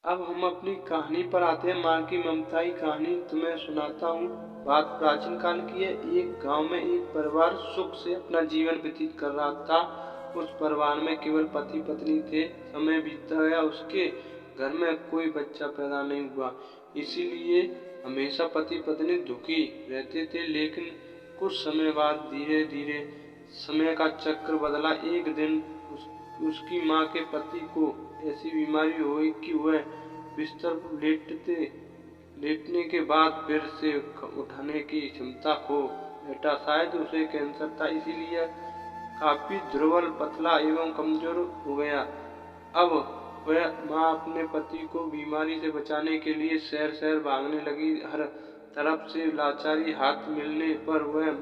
अब हम अपनी कहानी पर आते हैं। माँ की ममता की कहानी तुम्हें सुनाता हूँ। बात प्राचीन काल की है। एक गांव में एक परिवार सुख से अपना जीवन व्यतीत कर रहा था। उस परिवार में केवल पति पत्नी थे। समय बीतता गया, उसके घर में कोई बच्चा पैदा नहीं हुआ। इसीलिए हमेशा पति पत्नी दुखी रहते थे। लेकिन कुछ समय बाद धीरे धीरे समय का चक्र बदला। एक दिन उसकी माँ के पति को ऐसी बीमारी हुई कि वह बिस्तर पर लेटने के बाद फिर से उठने की क्षमता खो बैठा। शायद उसे कैंसर था, इसीलिए काफी दुर्बल, पतला एवं कमजोर हो गया। अब वह माँ अपने पति को बीमारी से बचाने के लिए शहर शहर भागने लगी। हर तरफ से लाचारी हाथ मिलने पर वह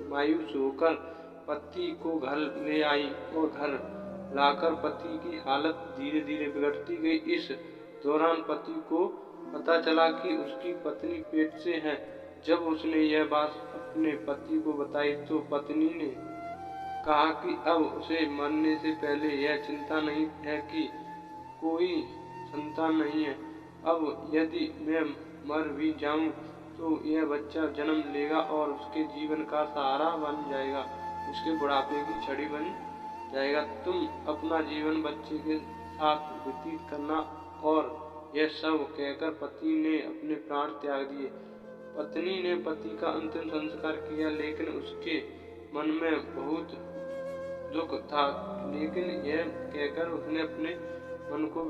मायूस होकर पति को घर ले आई और घर लाकर पति की हालत धीरे धीरे बिगड़ती गई। इस दौरान पति को पता चला कि उसकी पत्नी पेट से है। जब उसने यह बात अपने पति को बताई तो पत्नी ने कहा कि अब उसे मरने से पहले यह चिंता नहीं है कि कोई संतान नहीं है। अब यदि मैं मर भी जाऊं तो यह बच्चा जन्म लेगा और उसके जीवन का सहारा बन जाएगा, उसके बुढ़ापे की छड़ी बन जाएगा। तुम अपना जीवन बच्चे के साथ व्यतीत करना। और यह सब कहकर पति ने अपने प्राण त्याग दिए। पत्नी ने पति का अंतिम संस्कार किया, लेकिन उसके मन में बहुत दुख था। लेकिन यह कहकर उसने अपने मन को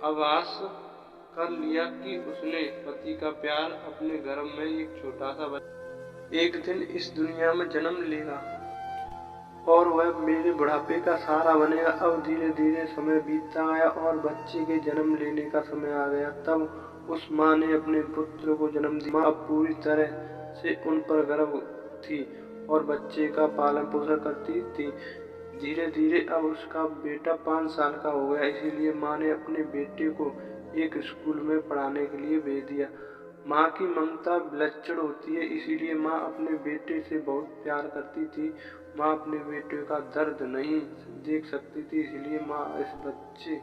आभास कर लिया कि उसने पति का प्यार अपने गर्भ में एक छोटा सा बच्चा एक दिन इस दुनिया में जन्म लेगा और वह मेरे बुढ़ापे का सहारा बनेगा। अब धीरे धीरे समय बीतता गया और बच्चे के जन्म लेने का समय आ गया। तब उस माँ ने अपने पुत्र को जन्म दिया। माँ अब पूरी तरह से उन पर गर्व थी और बच्चे का पालन पोषण करती थी। धीरे धीरे अब उसका बेटा 5 साल का हो गया, इसीलिए माँ ने अपने बेटे को एक स्कूल में पढ़ाने के लिए भेज दिया। माँ की ममता विलक्षण होती है, इसीलिए माँ अपने बेटे से बहुत प्यार करती थी। माँ अपने बेटे का दर्द नहीं देख सकती थी, इसलिए माँ इस बच्चे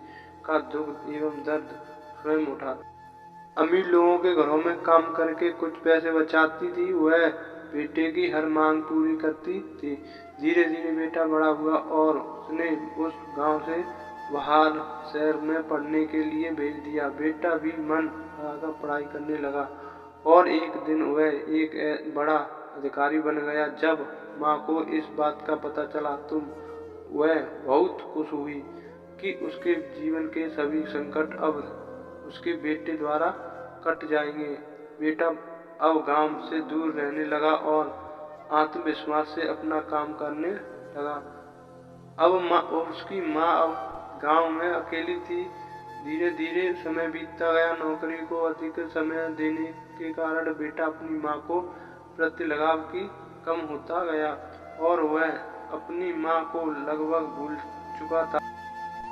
का दुख एवं दर्द स्वयं उठाती। अमीर लोगों के घरों में काम करके कुछ पैसे बचाती थी। वह बेटे की हर मांग पूरी करती थी। धीरे धीरे बेटा बड़ा हुआ और उसने उस गांव से बाहर शहर में पढ़ने के लिए भेज दिया। बेटा भी मन लगाकर पढ़ाई करने लगा और एक दिन वह एक बड़ा अधिकारी बन गया। जब माँ को इस बात का पता चला तो वह बहुत खुश हुई कि उसके जीवन के सभी संकट अब उसके बेटे द्वारा कट जाएंगे। बेटा अब गांव से दूर रहने लगा और आत्मविश्वास से अपना काम करने लगा। अब उसकी माँ अब गांव में अकेली थी। धीरे धीरे समय बीतता गया। नौकरी को अधिक समय देने के कारण बेटा अपनी माँ को प्रति लगाव की कम होता गया और वह अपनी माँ को लगभग भूल चुका था।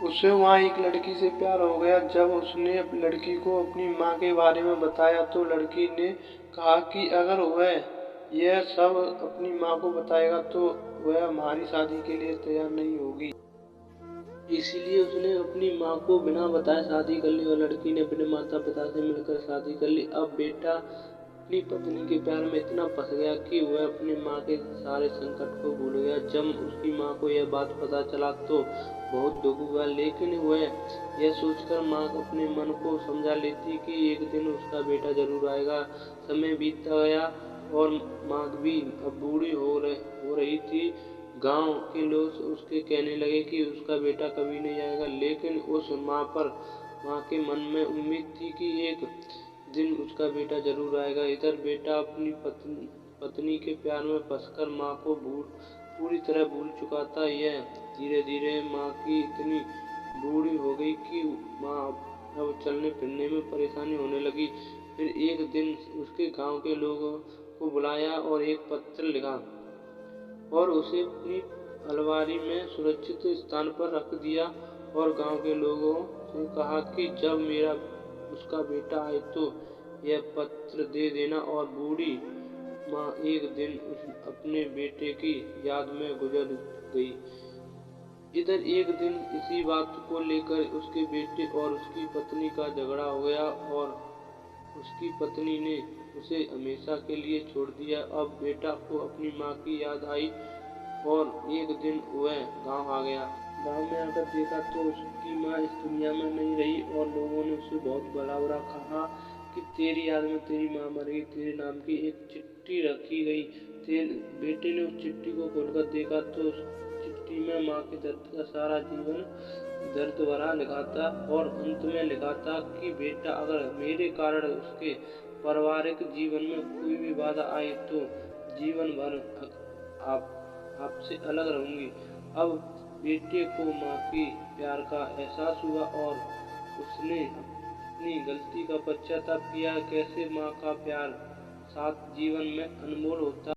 उसे वहाँ एक लड़की से प्यार हो गया। जब उसने लड़की को अपनी माँ के बारे में बताया तो लड़की ने कहा कि अगर वह यह सब अपनी माँ को बताएगा तो वह हमारी शादी के लिए तैयार नहीं होगी। इसीलिए उसने अपनी माँ को बिना बताए शादी कर ली और लड़की ने अपने माता पिता से मिलकर शादी कर ली। अब बेटा अपनी पत्नी के प्यार में इतना फंस गया कि वह अपनी माँ के सारे संकट को भूल गया। जब उसकी माँ को यह बात पता चला तो बहुत दुख हुआ, लेकिन वह यह सोचकर माँ अपने मन को समझा लेती कि एक दिन उसका बेटा जरूर आएगा। समय बीतता गया और माँ भी अब बूढ़ी हो रही थी। गांव के लोग उसके कहने लगे कि उसका बेटा कभी नहीं आएगा, लेकिन उस माँ के मन में उम्मीद थी कि एक दिन उसका बेटा जरूर आएगा। इधर बेटा अपनी पत्नी के प्यार में फंसकर माँ को पूरी तरह भूल चुका था। यह धीरे धीरे माँ की इतनी बूढ़ी हो गई कि माँ अब चलने फिरने में परेशानी होने लगी। फिर एक दिन उसके गांव के लोगों को बुलाया और एक पत्र लिखा और उसे अपनी अलमारी में सुरक्षित स्थान पर रख दिया और गांव के लोगों से कहा कि जब मेरा उसका बेटा आए तो यह पत्र दे देना। और बूढ़ी माँ एक दिन अपने बेटे की याद में गुजर गई। इधर एक दिन इसी बात को लेकर उसके बेटे और उसकी पत्नी का झगड़ा हो गया और उसकी पत्नी ने उसे हमेशा के लिए छोड़ दिया। अब बेटा को अपनी माँ की याद आई और एक दिन वह गांव आ गया। गांव में आकर देखा तो उसकी माँ इस दुनिया में नहीं रही और लोगों ने उसे बहुत भला बुरा कहा कि तेरी याद में तेरी माँ मर गई। तेरे नाम की एक चिट्ठी रखी गई। तेरे बेटे ने उस चिट्ठी को खोलकर देखा तो उस चिट्ठी में माँ के दर्द का सारा जीवन दर्द भरा लिखा था और अंत में लिखा था कि बेटा, अगर मेरे कारण उसके पारिवारिक जीवन में कोई भी बाधा आई तो जीवन भर आपसे अलग रहूंगी। अब बेटे को माँ की प्यार का एहसास हुआ और उसने अपनी गलती का पश्चाताप किया। कैसे माँ का प्यार साथ जीवन में अनमोल होता